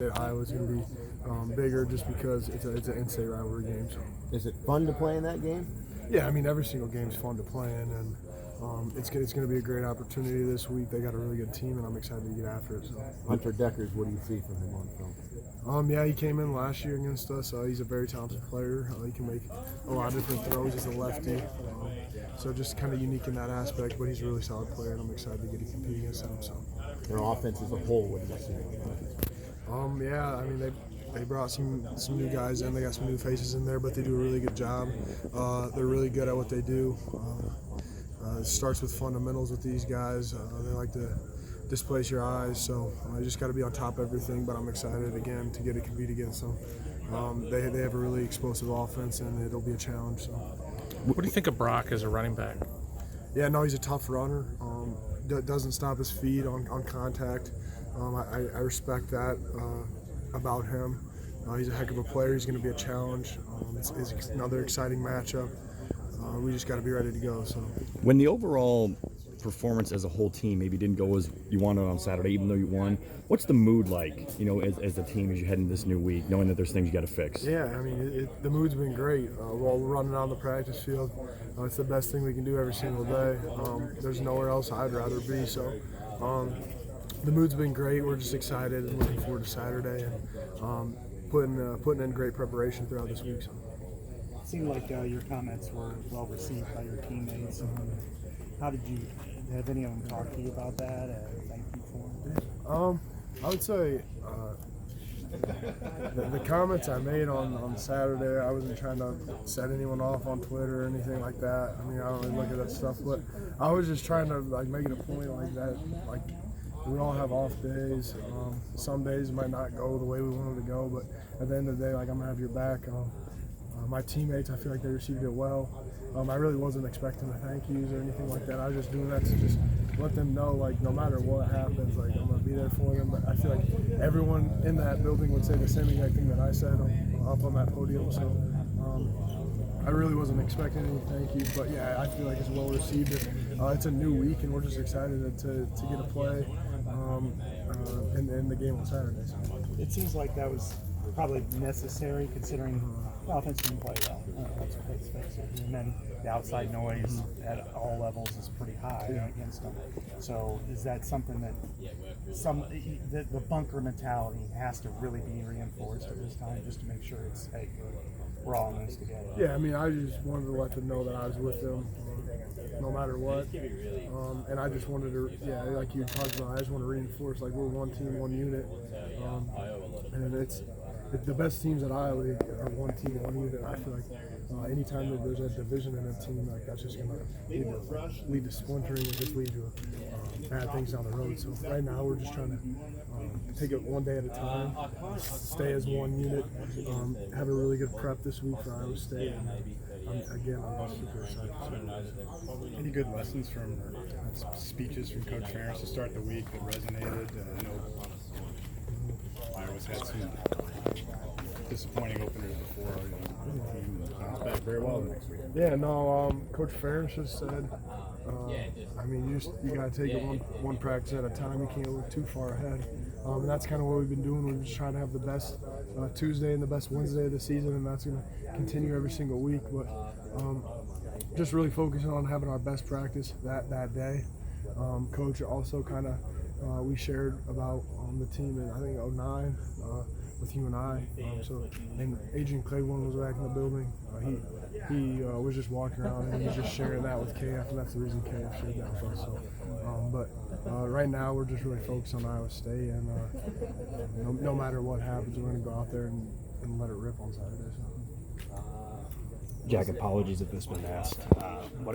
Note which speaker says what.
Speaker 1: that Iowa's going to be bigger just because it's an in-state rivalry game. So.
Speaker 2: Is it fun to play in that game?
Speaker 1: Yeah, I mean every single game is fun to play in, and it's going to be a great opportunity this week. They got a really good team, and I'm excited to get after it. So.
Speaker 2: Hunter Dekkers, what do you see from him on film?
Speaker 1: Yeah, he came in last year against us. He's a very talented player. He can make a lot of different throws as a lefty. So just kind of unique in that aspect, but he's a really solid player, and I'm excited to get to compete against him. So.
Speaker 2: Their offense as a whole, what do you see?
Speaker 1: Yeah, I mean they brought some new guys in. They got some new faces in there, but they do a really good job. They're really good at what they do. It starts with fundamentals with these guys. They like to displace your eyes, so you just got to be on top of everything. But I'm excited again to get to compete against them. They have a really explosive offense, and it'll be a challenge. So.
Speaker 3: What do you think of Brock as a running back?
Speaker 1: Yeah, no, he's a tough runner. Doesn't stop his feet on contact. I respect that about him. He's a heck of a player. He's going to be a challenge. It's another exciting matchup. We just got to be ready to go. So,
Speaker 4: when the overall performance as a whole team maybe didn't go as you wanted on Saturday, even though you won, what's the mood like? As a team as you head into this new week, knowing that there's things you got to fix.
Speaker 1: Yeah, I mean the mood's been great. While we're running on the practice field, it's the best thing we can do every single day. There's nowhere else I'd rather be. So. The mood's been great. We're just excited and looking forward to Saturday and putting in great preparation throughout this week. So.
Speaker 5: It seemed like your comments were well received by your teammates. How did you? Have any of them talked to you about that? Thank you for it.
Speaker 1: I would say the comments I made on Saturday, I wasn't trying to set anyone off on Twitter or anything like that. I mean, I don't really look at that stuff, but I was just trying to make it a point like that, like. We all have off days. Some days might not go the way we wanted to go, but at the end of the day, I'm gonna have your back. My teammates, I feel like they received it well. I really wasn't expecting the thank yous or anything like that. I was just doing that to just let them know, no matter what happens, I'm gonna be there for them. But I feel like everyone in that building would say the same exact thing that I said up on that podium. So I really wasn't expecting any thank yous, but yeah, I feel like it's well received. It's a new week, and we're just excited to get to play in the game on Saturday. So.
Speaker 5: It seems like that was probably necessary considering the offense didn't play well. Let's face it. And then the outside noise at all levels is pretty high against them. So is that something that the bunker mentality has to really be reinforced at this time, just to make sure it's hey, we're all in this together?
Speaker 1: Yeah, I mean, I just wanted to let them know that I was with them no matter what. And I just wanted to, like you talked about, I just want to reinforce, we're one team, one unit. And it's the best teams at Iowa League are one team, one unit. I feel like anytime that there's a division in a team, that's just going to lead to splintering and just lead to bad things down the road. So right now we're just trying to take it one day at a time, stay as one unit, have a really good prep this week for Iowa State. And I'm super excited.
Speaker 6: Any good lessons from speeches from Coach Ferentz to start the week that resonated? I know Iowa's had some disappointing openers before. The team bounced back very well the next week.
Speaker 1: Yeah, no, Coach Ferentz just said, I mean, you got to take it one practice at a time. You can't look too far ahead. And that's kind of what we've been doing. We're just trying to have the best Tuesday and the best Wednesday of the season, and that's going to continue every single week. But just really focusing on having our best practice that day. Coach also kind of, we shared about the team in, I think, 09 with you and I. And Adrian Claiborne was back in the building. He was just walking around and he was just sharing that with KF, and that's the reason KF shared that with us. So, but right now we're just really focused on Iowa State, and no matter what happens, we're going to go out there and let it rip on Saturday. So.
Speaker 4: Jack, apologies if this has been asked. What